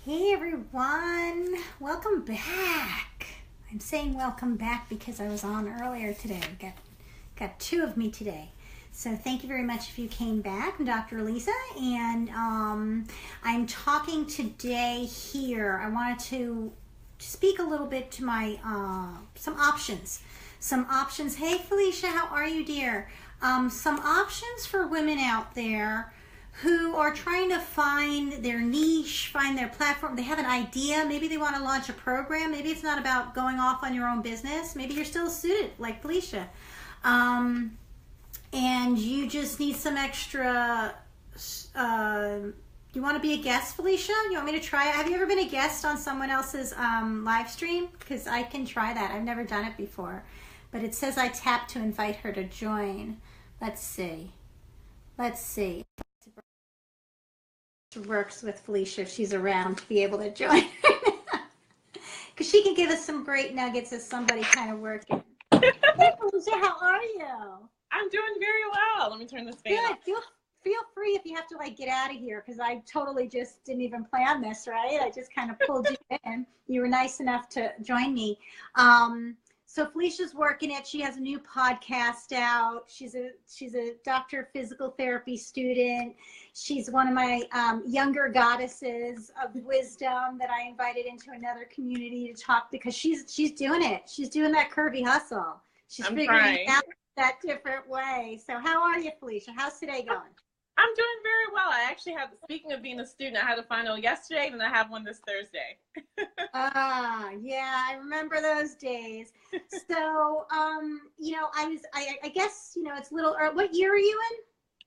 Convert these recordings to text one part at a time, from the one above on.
Hey everyone, welcome back. I'm saying welcome back because I was on earlier today. Got two of me today. So thank you very much if you came back. I'm Dr. Lisa, and I'm talking today here. I wanted to speak a little bit to my some options. Hey Felicia, how are you, dear? Some options for women out there who are trying to find their niche, find their platform. They have an idea. Maybe they want to launch a program. Maybe it's not about going off on your own business. Maybe you're still a student like Felicia. And you just need some extra, you want to be a guest, Felicia? You want me to try it? Have you ever been a guest on someone else's live stream? Because I can try that. I've never done it before. But it says I tap to invite her to join. Let's see. Works with Felicia if she's around to be able to join. Because she can give us some great nuggets as somebody kind of working. Hey Felicia, how are you? I'm doing very well. Let me turn this fan off. Feel free if you have to get out of here, because I totally just didn't even plan this, right? I just kind of pulled you in. You were nice enough to join me. So Felicia's working it. She has a new podcast out. She's a doctor of physical therapy student. She's one of my younger goddesses of wisdom that I invited into another community to talk, because she's doing it. She's doing that curvy hustle. She's figuring it out that different way. So how are you, Felicia? How's today going? I'm doing very well. I actually have, speaking of being a student, I had a final yesterday, and I have one this Thursday. Yeah, I remember those days. So, I guess, it's a little, what year are you in?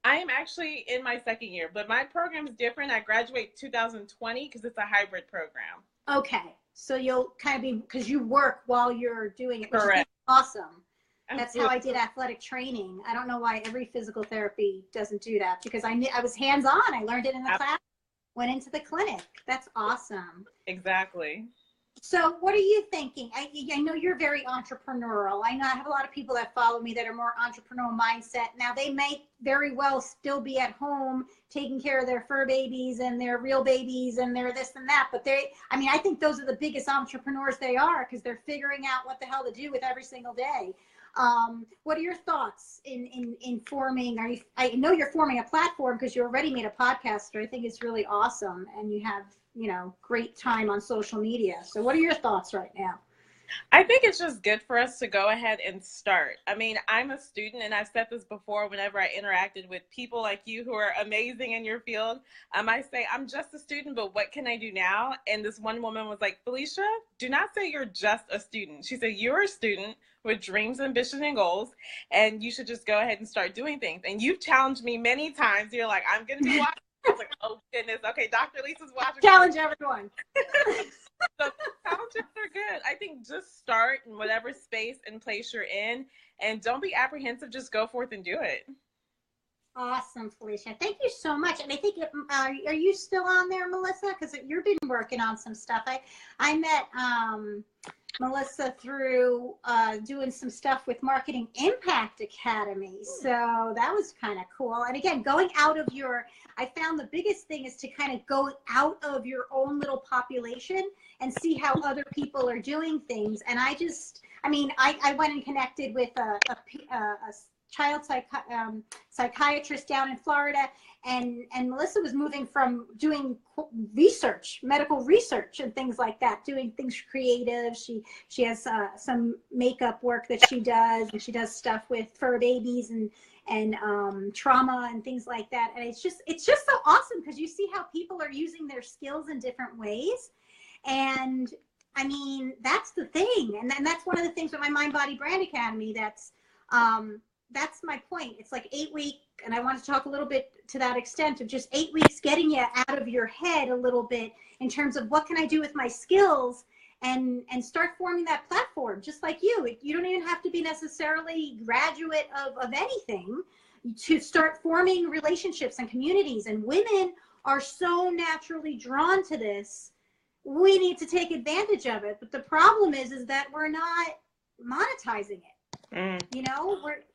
I am actually in my second year, but my program is different. I graduate 2020 because it's a hybrid program. Okay. So you'll kind of be, because you work while you're doing it, which Correct. is awesome. That's Absolutely. how I did athletic training. I don't know why every physical therapy doesn't do that, because I was hands-on. I learned it in the class, went into the clinic. That's awesome. Exactly. So what are you thinking? I know you're very entrepreneurial. I know I have a lot of people that follow me that are more entrepreneurial mindset. Now, they may very well still be at home taking care of their fur babies and their real babies and their this and that. But I think those are the biggest entrepreneurs they are, because they're figuring out what the hell to do with every single day. What are your thoughts in forming? I know you're forming a platform because you already made a podcast, which I think is really awesome, and you have, great time on social media. So what are your thoughts right now? I think it's just good for us to go ahead and start. I mean, I'm a student, and I've said this before whenever I interacted with people like you who are amazing in your field. I say, I'm just a student, but what can I do now? And this one woman was like, Felicia, do not say you're just a student. She said, you're a student with dreams, ambition, and goals, and you should just go ahead and start doing things. And you've challenged me many times. You're like, I'm going to be watching. I was like, oh, goodness. Okay, Dr. Lisa's watching. Challenge everyone. So challenges are good. I think just start in whatever space and place you're in, and don't be apprehensive. Just go forth and do it. Awesome, Felicia. Thank you so much. And I think, are you still on there, Melissa? Because you've been working on some stuff. I met Melissa through doing some stuff with Marketing Impact Academy. So that was kind of cool. And again, I found the biggest thing is to kind of go out of your own little population and see how other people are doing things. And I went and connected with a child psychiatrist down in Florida, and Melissa was moving from doing research, medical research and things like that, doing things creative. She has some makeup work that she does, and she does stuff with fur babies and trauma and things like that. And it's just so awesome, because you see how people are using their skills in different ways. And I mean, that's the thing. And that's one of the things with my Mind Body Brand Academy. That's my point. It's like 8 weeks, and I want to talk a little bit to that extent of just 8 weeks getting you out of your head a little bit in terms of what can I do with my skills, and start forming that platform just like you. You don't even have to be necessarily graduate of anything to start forming relationships and communities. And women are so naturally drawn to this. We need to take advantage of it. But the problem is that we're not monetizing it.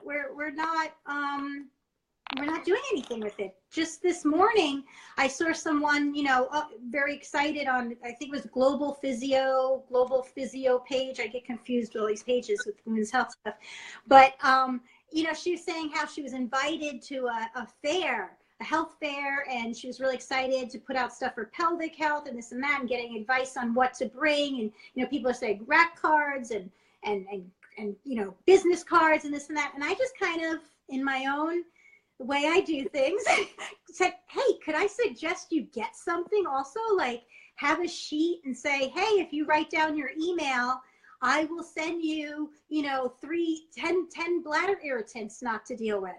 We're not we're not doing anything with it. Just this morning, I saw someone, very excited on, I think it was Global Physio page. I get confused with all these pages with women's health stuff. But, she was saying how she was invited to a fair, a health fair, and she was really excited to put out stuff for pelvic health and this and that, and getting advice on what to bring. And, people are saying rack cards and business cards and this and that. And I just kind of, in my own the way I do things, said, hey, could I suggest you get something also? Like have a sheet and say, hey, if you write down your email, I will send you, 10 bladder irritants not to deal with,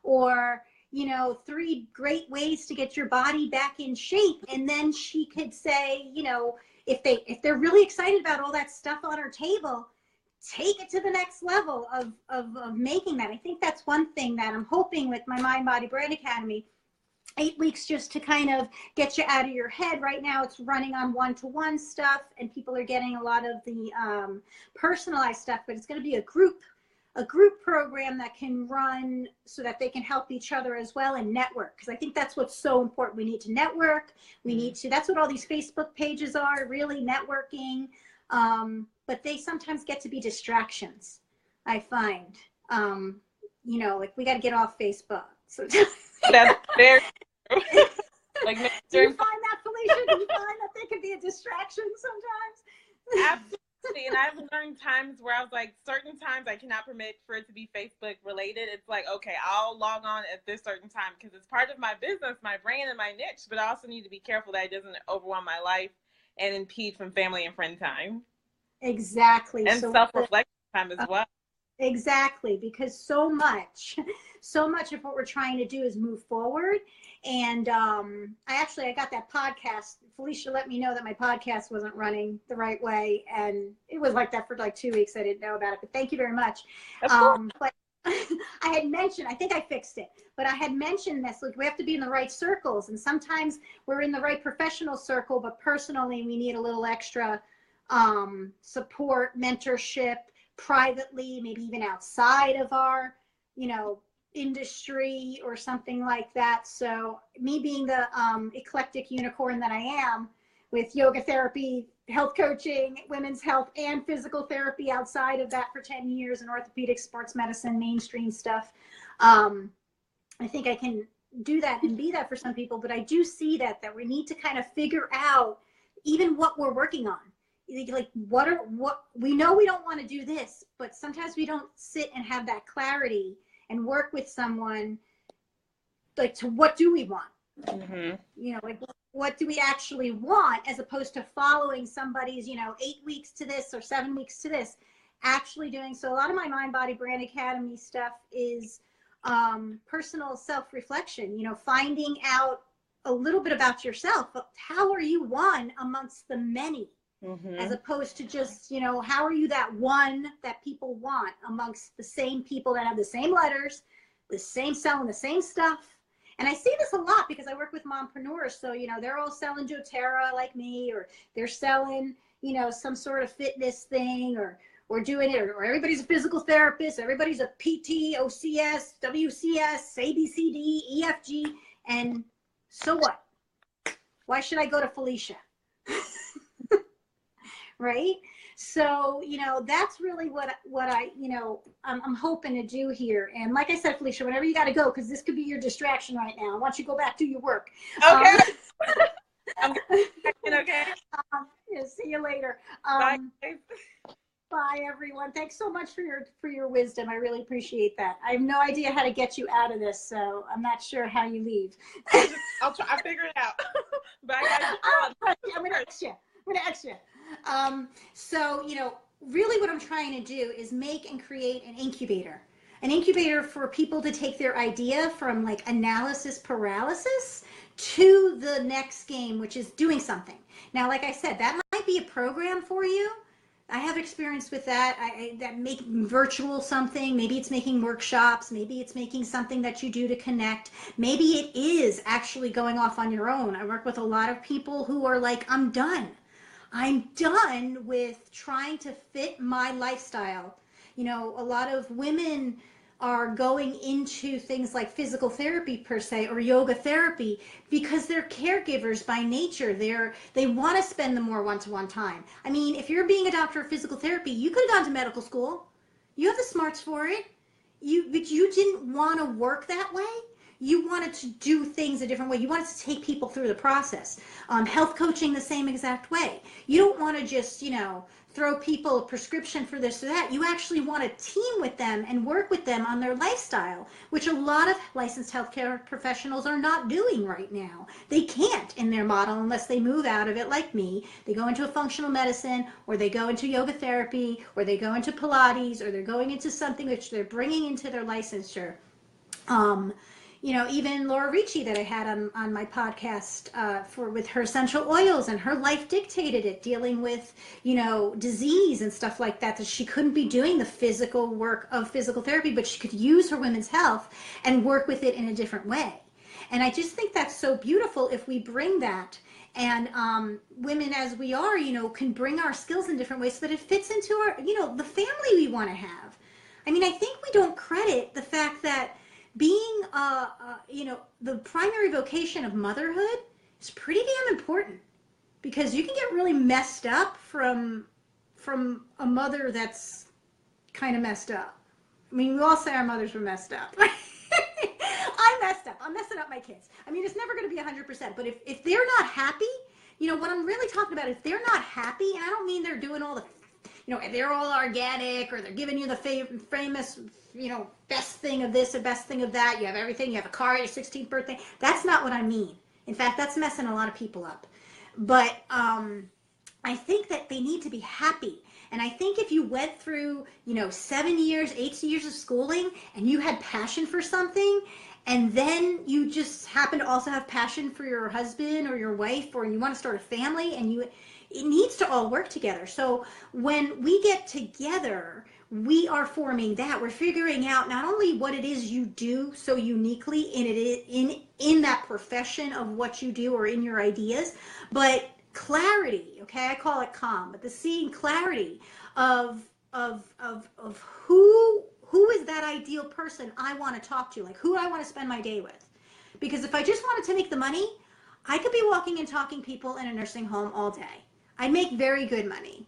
or, 3 great ways to get your body back in shape. And then she could say, if they're really excited about all that stuff on her table, take it to the next level of making that. I think that's one thing that I'm hoping with my Mind Body Brand Academy. 8 weeks just to kind of get you out of your head. Right now it's running on one-to-one stuff, and people are getting a lot of the personalized stuff, but it's going to be a group program that can run so that they can help each other as well and network. Because I think that's what's so important. We need to network. That's what all these Facebook pages are, really networking. But they sometimes get to be distractions, I find. Like we got to get off Facebook. So that's very true. Like, do you find that, Felicia? Do you find that they can be a distraction sometimes? Absolutely. And I've learned times where I was like, certain times I cannot permit for it to be Facebook related. It's like, okay, I'll log on at this certain time because it's part of my business, my brand, and my niche. But I also need to be careful that it doesn't overwhelm my life and impede from family and friend time. Exactly. And self-reflection time as well. Exactly, because so much of what we're trying to do is move forward. And I got that podcast. Felicia let me know that my podcast wasn't running the right way, and it was like that for like 2 weeks. I didn't know about it, but thank you very much. But I had mentioned, I think I fixed it, but I had mentioned this, like we have to be in the right circles, and sometimes we're in the right professional circle, but personally we need a little extra support, mentorship, privately, maybe even outside of our, industry or something like that. So me being the eclectic unicorn that I am, with yoga therapy, health coaching, women's health, and physical therapy outside of that for 10 years, and orthopedic, sports medicine, mainstream stuff, I think I can do that and be that for some people. But I do see that we need to kind of figure out even what we're working on. Like what we know we don't want to do this, but sometimes we don't sit and have that clarity and work with someone like to what do we want? Like what do we actually want, as opposed to following somebody's 8 weeks to this or 7 weeks to this, actually doing. So a lot of my Mind Body Brand Academy stuff is personal self-reflection, finding out a little bit about yourself. How are you one amongst the many? As opposed to just, how are you that one that people want amongst the same people that have the same letters, selling the same stuff. And I see this a lot because I work with mompreneurs. So, they're all selling doTERRA like me, or they're selling, some sort of fitness thing, or doing it, or everybody's a physical therapist, everybody's a PT, OCS, WCS, ABCD, EFG. And so what? Why should I go to Felicia? Right? So, that's really what I, I'm hoping to do here. And like I said, Felicia, whenever you got to go, because this could be your distraction right now. I want you to go back to your work. Okay. I'm okay. Yeah, see you later. Bye. Bye, everyone. Thanks so much for your wisdom. I really appreciate that. I have no idea how to get you out of this, so I'm not sure how you leave. I'll try. I'll figure it out. Bye. I'm going to ask you. So, really what I'm trying to do is make and create an incubator for people to take their idea from like analysis paralysis to the next game, which is doing something. Now, like I said, that might be a program for you. I have experience with that. That make virtual something. Maybe it's making workshops. Maybe it's making something that you do to connect. Maybe it is actually going off on your own. I work with a lot of people who are like, I'm done with trying to fit my lifestyle. A lot of women are going into things like physical therapy per se or yoga therapy because they're caregivers by nature. They want to spend the more one-to-one time. I mean, if you're being a doctor of physical therapy, you could have gone to medical school. You have the smarts for it. But you didn't want to work that way. You wanted to do things a different way. You wanted to take people through the process. Health coaching the same exact way. You don't want to just, throw people a prescription for this or that. You actually want to team with them and work with them on their lifestyle, which a lot of licensed healthcare professionals are not doing right now. They can't in their model unless they move out of it like me. They go into a functional medicine, or they go into yoga therapy, or they go into Pilates, or they're going into something which they're bringing into their licensure. Even Laura Ricci that I had on my podcast with her essential oils, and her life dictated it, dealing with, disease and stuff like that she couldn't be doing the physical work of physical therapy, but she could use her women's health and work with it in a different way. And I just think that's so beautiful if we bring that. And women as we are, can bring our skills in different ways so that it fits into our, the family we want to have. I mean, I think we don't credit the fact that being, the primary vocation of motherhood is pretty damn important, because you can get really messed up from a mother that's kind of messed up. I mean, we all say our mothers were messed up. I'm messed up. I'm messing up my kids. I mean, it's never going to be 100%, but if they're not happy, what I'm really talking about, if they're not happy, and I don't mean they're doing all the, they're all organic, or they're giving you the famous, best thing of this or best thing of that. You have everything. You have a car, your 16th birthday. That's not what I mean. In fact, that's messing a lot of people up. But I think that they need to be happy. And I think if you went through, 7 years, 8 years of schooling, and you had passion for something, and then you just happen to also have passion for your husband or your wife, or you want to start a family, and it needs to all work together. So when we get together, we are forming that. We're figuring out not only what it is you do so uniquely in that profession of what you do or in your ideas, but clarity. Okay, I call it calm, but the seeing clarity of who is that ideal person I want to talk to, like who I want to spend my day with. Because if I just wanted to make the money, I could be walking and talking people in a nursing home all day. I'd make very good money.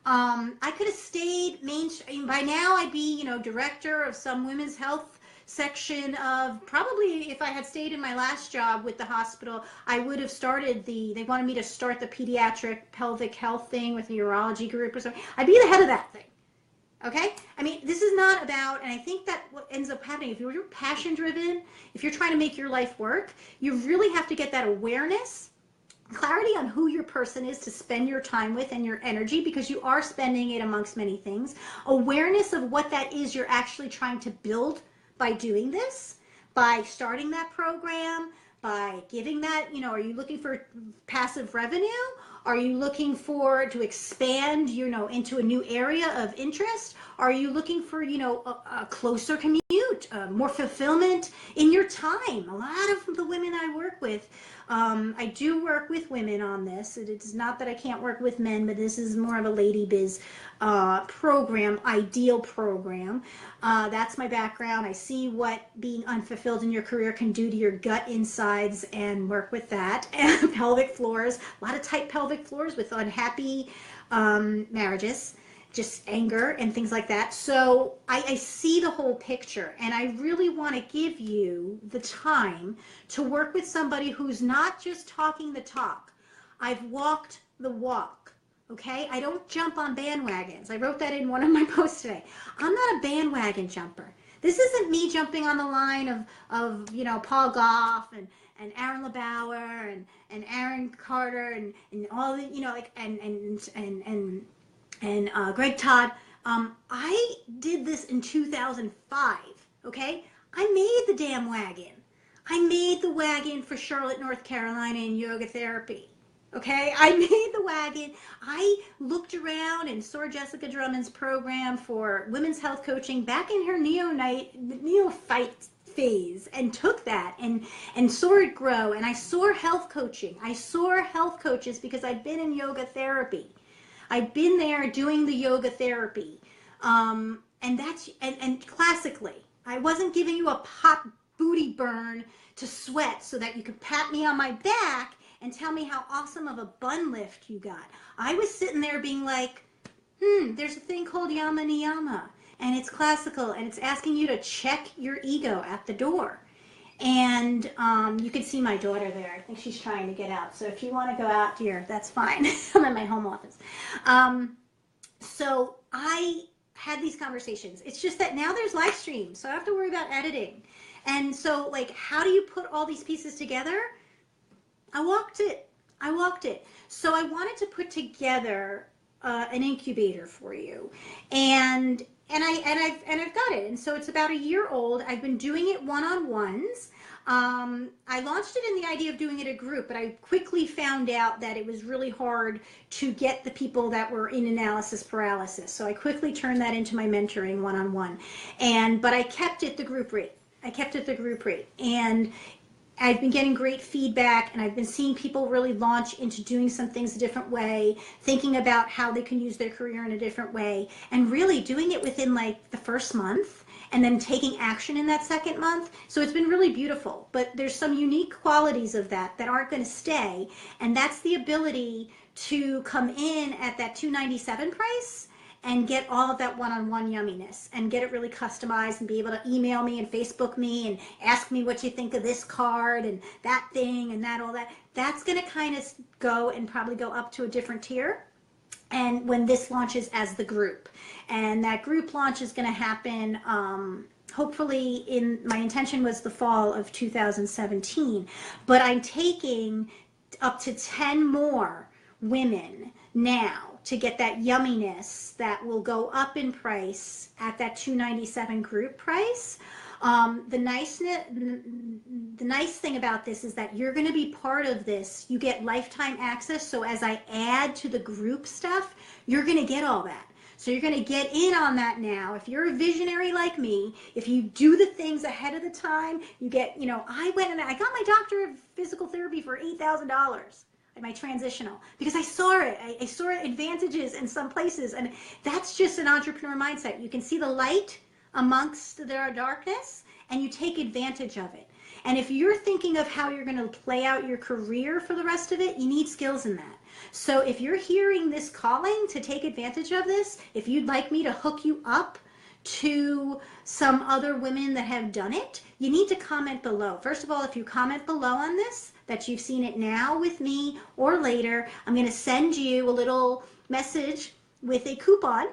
I could have stayed mainstream. By now I'd be, director of some women's health section of, probably if I had stayed in my last job with the hospital, I would have started they wanted me to start the pediatric pelvic health thing with the urology group or something. I'd be the head of that thing. Okay? I mean, this is not about, and I think that what ends up happening, if you're passion driven, if you're trying to make your life work, you really have to get that awareness, clarity on who your person is to spend your time with and your energy, because you are spending it amongst many things. Awareness of what that is you're actually trying to build by doing this, by starting that program, by giving that, are you looking for passive revenue? Are you looking to expand, into a new area of interest? Are you looking for, a closer commute, more fulfillment in your time? A lot of the women I work with, I do work with women on this. It's not that I can't work with men, but this is more of a lady biz program, ideal program. That's my background. I see what being unfulfilled in your career can do to your gut insides and work with that. And pelvic floors, a lot of tight pelvic floors with unhappy marriages, just anger and things like that. So I see the whole picture, and I really want to give you the time to work with somebody who's not just talking the talk. I've walked the walk. Okay, I don't jump on bandwagons. I wrote that in one of my posts today. I'm not a bandwagon jumper. This isn't me jumping on the line of Paul Goff and Aaron LeBauer and Aaron Carter and all the and Greg Todd. I did this in 2005. Okay, I made the damn wagon. I made the wagon for Charlotte, North Carolina in yoga therapy. Okay, I made the wagon. I looked around and saw Jessica Drummond's program for women's health coaching back in her neophyte phase, and took that and saw it grow. And I saw health coaching. I saw health coaches because I'd been in yoga therapy. I'd been there doing the yoga therapy, and classically. I wasn't giving you a hot booty burn to sweat so that you could pat me on my back and tell me how awesome of a bun lift you got. I was sitting there being like, there's a thing called yama niyama, and it's classical, and it's asking you to check your ego at the door. And you can see my daughter there. I think she's trying to get out. So if you want to go out here, that's fine. I'm in my home office. So I had these conversations. It's just that now there's live stream, so I don't have to worry about editing. And so, like, how do you put all these pieces together? I walked it. So I wanted to put together an incubator for you, and I've got it. And so it's about a year old. I've been doing it one-on-ones. I launched it in the idea of doing it a group, but I quickly found out that it was really hard to get the people that were in analysis paralysis. So I quickly turned that into my mentoring one-on-one. But I kept it the group rate. And I've been getting great feedback, and I've been seeing people really launch into doing some things a different way, thinking about how they can use their career in a different way, and really doing it within like the first month and then taking action in that second month. So it's been really beautiful, but there's some unique qualities of that aren't going to stay. And that's the ability to come in at that $297 price and get all of that one-on-one yumminess and get it really customized and be able to email me and Facebook me and ask me what you think of this card and that thing and that, all that. That's going to kind of go and probably go up to a different tier. And when this launches as the group, and that group launch is going to happen hopefully my intention was the fall of 2017, but I'm taking up to 10 more women now to get that yumminess that will go up in price at that $297 group price. The nice thing about this is that you're going to be part of this. You get lifetime access. So as I add to the group stuff, you're going to get all that. So you're going to get in on that now. If you're a visionary like me, if you do the things ahead of the time, you get, I went and I got my doctor of physical therapy for $8,000. My transitional, because I saw it. I saw advantages in some places, and that's just an entrepreneur mindset. You can see the light amongst the darkness, and you take advantage of it. And if you're thinking of how you're going to play out your career for the rest of it, you need skills in that. So if you're hearing this calling to take advantage of this, if you'd like me to hook you up to some other women that have done it, you need to comment below. First of all, if you comment below on this, that you've seen it now with me or later, I'm going to send you a little message with a coupon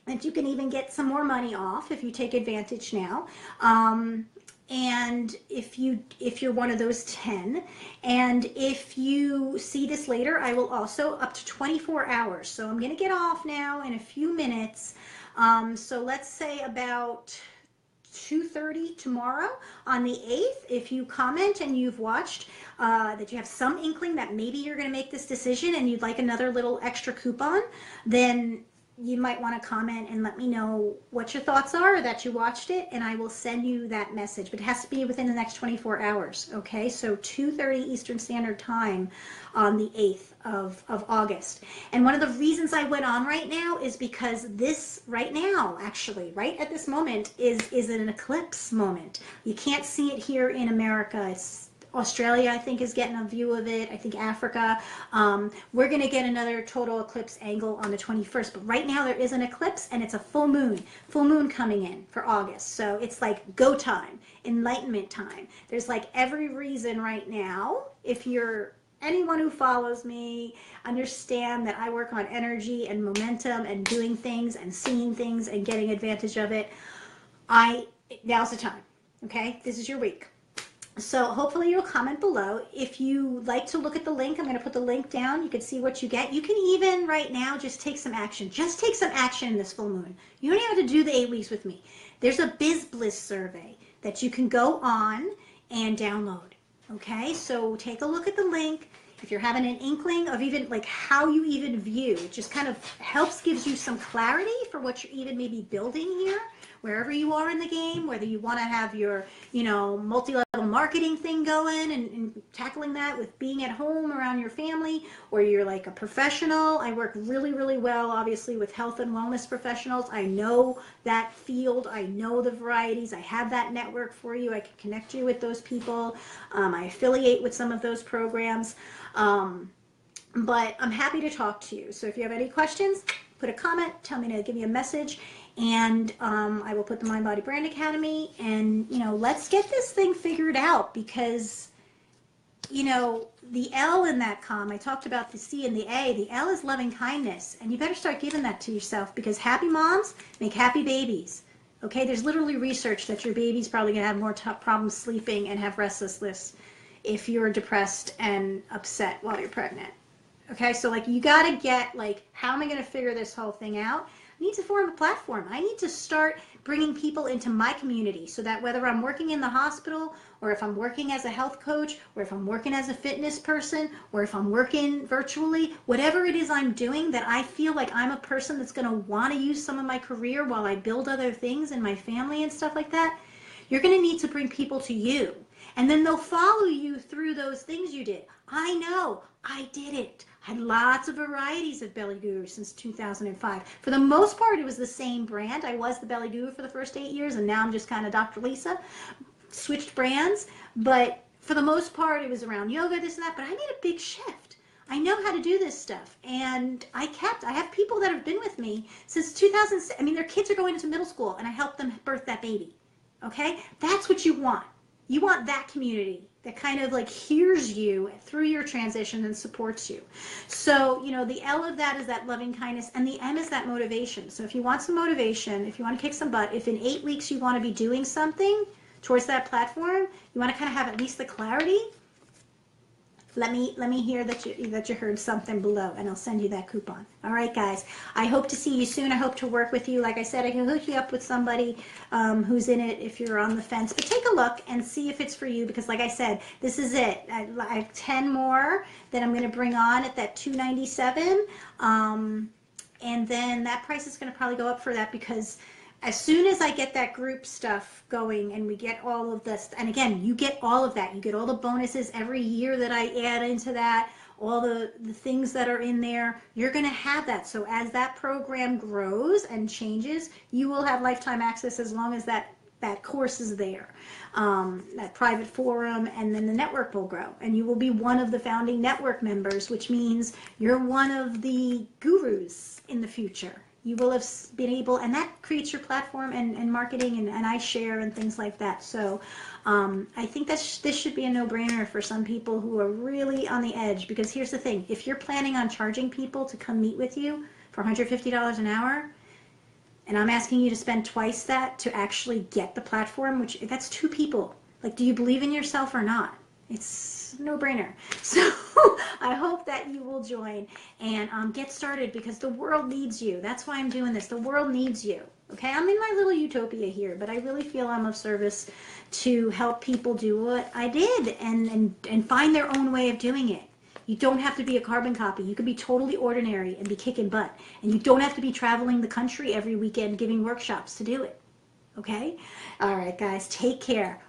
that you can even get some more money off if you take advantage now. And if you're one of those 10, and if you see this later, I will also up to 24 hours. So I'm going to get off now in a few minutes. So let's say about 2:30 tomorrow on the 8th, if you comment and you've watched, that you have some inkling that maybe you're going to make this decision and you'd like another little extra coupon, then you might want to comment and let me know what your thoughts are, or that you watched it, and I will send you that message. But it has to be within the next 24 hours, okay? So 2:30 Eastern Standard Time on the 8th of August. And one of the reasons I went on right now is because this right now, actually, right at this moment, is an eclipse moment. You can't see it here in America. It's Australia, I think, is getting a view of it. I think Africa. We're going to get another total eclipse angle on the 21st. But right now there is an eclipse, and it's a full moon coming in for August. So it's like go time, enlightenment time. There's like every reason right now, if you're anyone who follows me, understand that I work on energy and momentum and doing things and seeing things and getting advantage of it. Now's the time. Okay, this is your week. So hopefully you'll comment below. If you like to look at the link, I'm going to put the link down. You can see what you get. You can even right now just take some action. Just take some action in this full moon. You don't even have to do the 8 weeks with me. There's a BizBliss survey that you can go on and download. Okay, so take a look at the link. If you're having an inkling of even like how you even view, it just kind of helps, gives you some clarity for what you're even maybe building here wherever you are in the game, whether you want to have your, you know, multi-level marketing thing going and tackling that with being at home around your family, or you're like a professional. I work really, really well, obviously, with health and wellness professionals. I know that field. I know the varieties. I have that network for you. I can connect you with those people. I affiliate with some of those programs. But I'm happy to talk to you. So if you have any questions, put a comment, tell me to give you a message, and I will put the Mind Body Brand Academy, and, you know, let's get this thing figured out, because, you know, the L in that I talked about the C and the A. The L is loving kindness, and you better start giving that to yourself, because happy moms make happy babies. Okay, there's literally research that your baby's probably gonna have more problems sleeping and have restlessness if you're depressed and upset while you're pregnant. Okay, so like you gotta get like, how am I gonna figure this whole thing out? I need to form a platform. I need to start bringing people into my community, so that whether I'm working in the hospital, or if I'm working as a health coach, or if I'm working as a fitness person, or if I'm working virtually, whatever it is I'm doing, that I feel like I'm a person that's gonna wanna use some of my career while I build other things in my family and stuff like that, you're gonna need to bring people to you. And then they'll follow you through those things you did. I know, I did it. I had lots of varieties of Belly Guru since 2005. For the most part, it was the same brand. I was the Belly Guru for the first 8 years, and now I'm just kind of Dr. Lisa. Switched brands, but for the most part, it was around yoga, this and that, but I made a big shift. I know how to do this stuff, and I have people that have been with me since 2006. I mean, their kids are going into middle school, and I helped them birth that baby. Okay? That's what you want. You want that community that kind of like hears you through your transition and supports you. So, you know, the L of that is that loving kindness, and the M is that motivation. So if you want some motivation, if you want to kick some butt, if in 8 weeks you want to be doing something towards that platform, you want to kind of have at least the clarity, let me hear that you heard something below, and I'll send you that coupon. All right, guys. I hope to see you soon. I hope to work with you. Like I said, I can hook you up with somebody who's in it if you're on the fence. But take a look and see if it's for you, because like I said, this is it. I have 10 more that I'm going to bring on at that $297, and then that price is going to probably go up for that, because as soon as I get that group stuff going and we get all of this, and again, you get all of that. You get all the bonuses every year that I add into that, all the things that are in there. You're going to have that. So as that program grows and changes, you will have lifetime access as long as that course is there, that private forum, and then the network will grow. And you will be one of the founding network members, which means you're one of the gurus in the future. You will have been able, and that creates your platform and marketing, and I share and things like that. So I think this should be a no-brainer for some people who are really on the edge, because here's the thing. If you're planning on charging people to come meet with you for $150 an hour, and I'm asking you to spend twice that to actually get the platform, which that's 2 people. Like, do you believe in yourself or not? It's no brainer. So I hope that you will join and get started, because the world needs you. That's why I'm doing this. The world needs you. Okay, I'm in my little utopia here, but I really feel I'm of service to help people do what I did and find their own way of doing it. You don't have to be a carbon copy. You can be totally ordinary and be kicking butt. And you don't have to be traveling the country every weekend giving workshops to do it. Okay? All right, guys, take care.